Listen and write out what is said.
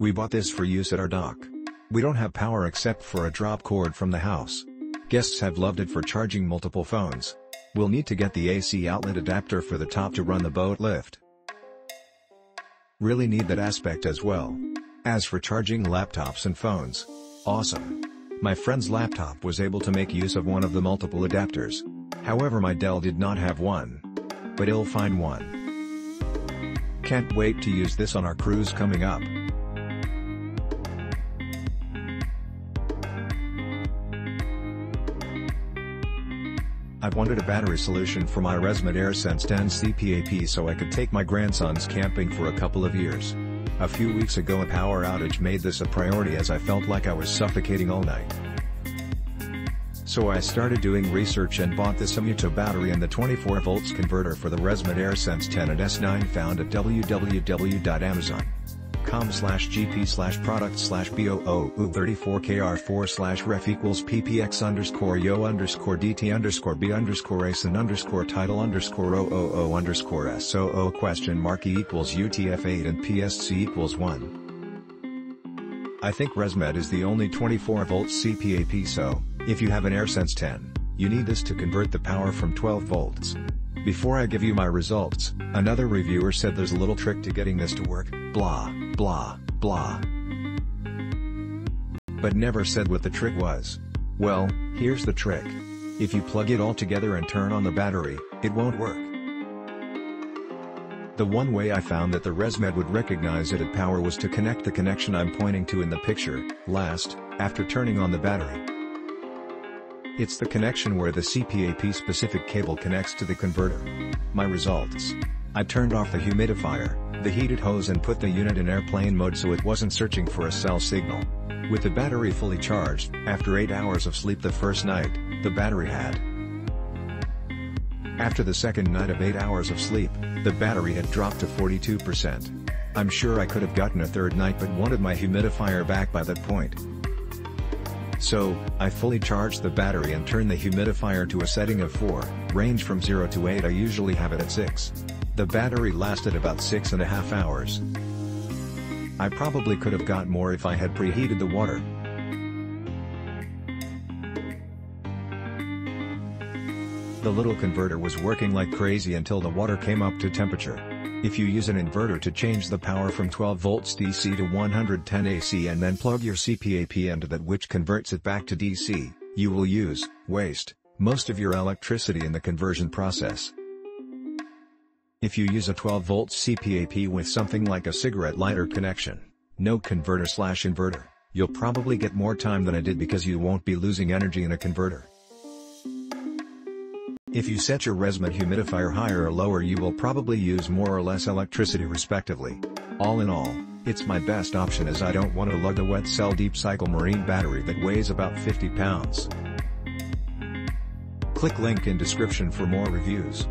We bought this for use at our dock. We don't have power except for a drop cord from the house. Guests have loved it for charging multiple phones. We'll need to get the AC outlet adapter for the top to run the boat lift. Really need that aspect as well. As for charging laptops and phones, awesome. My friend's laptop was able to make use of one of the multiple adapters. However, my Dell did not have one. But he'll find one. Can't wait to use this on our cruise coming up. I've wanted a battery solution for my Resmed AirSense 10 CPAP so I could take my grandsons camping for a couple of years. A few weeks ago a power outage made this a priority as I felt like I was suffocating all night. So I started doing research and bought this imuto battery and the 24 volts converter for the Resmed AirSense 10 and S9 found at www.amazon.com/GP/product/BOO34KR4/refequals PPX_yo_DT_KO_ACE_KE=UTF8 and PSC=1. I think Resmed is the only 24 volts CPAP, so if you have an AirSense 10, you need this to convert the power from 12 volts. Before I give you my results, another reviewer said there's a little trick to getting this to work, blah, blah, blah. But never said what the trick was. Well, here's the trick. If you plug it all together and turn on the battery, it won't work. The one way I found that the Resmed would recognize it at power was to connect the connection I'm pointing to in the picture, last, after turning on the battery. It's the connection where the CPAP specific cable connects to the converter. My results. I turned off the humidifier, the heated hose and put the unit in airplane mode so it wasn't searching for a cell signal. With the battery fully charged, after 8 hours of sleep the first night, the battery had. After the second night of 8 hours of sleep, the battery had dropped to 42%. I'm sure I could have gotten a third night but wanted my humidifier back by that point. So, I fully charged the battery and turned the humidifier to a setting of 4, range from 0 to 8. I usually have it at 6. The battery lasted about 6.5 hours. I probably could have got more if I had preheated the water. The little converter was working like crazy until the water came up to temperature. If you use an inverter to change the power from 12 volts DC to 110 AC and then plug your CPAP into that which converts it back to DC, you will waste most of your electricity in the conversion process. If you use a 12 volts CPAP with something like a cigarette lighter connection, no converter/inverter, you'll probably get more time than I did because you won't be losing energy in a converter. If you set your Resmed humidifier higher or lower you will probably use more or less electricity respectively. All in all, it's my best option as I don't want to lug a wet cell deep cycle marine battery that weighs about 50 pounds. Click link in description for more reviews.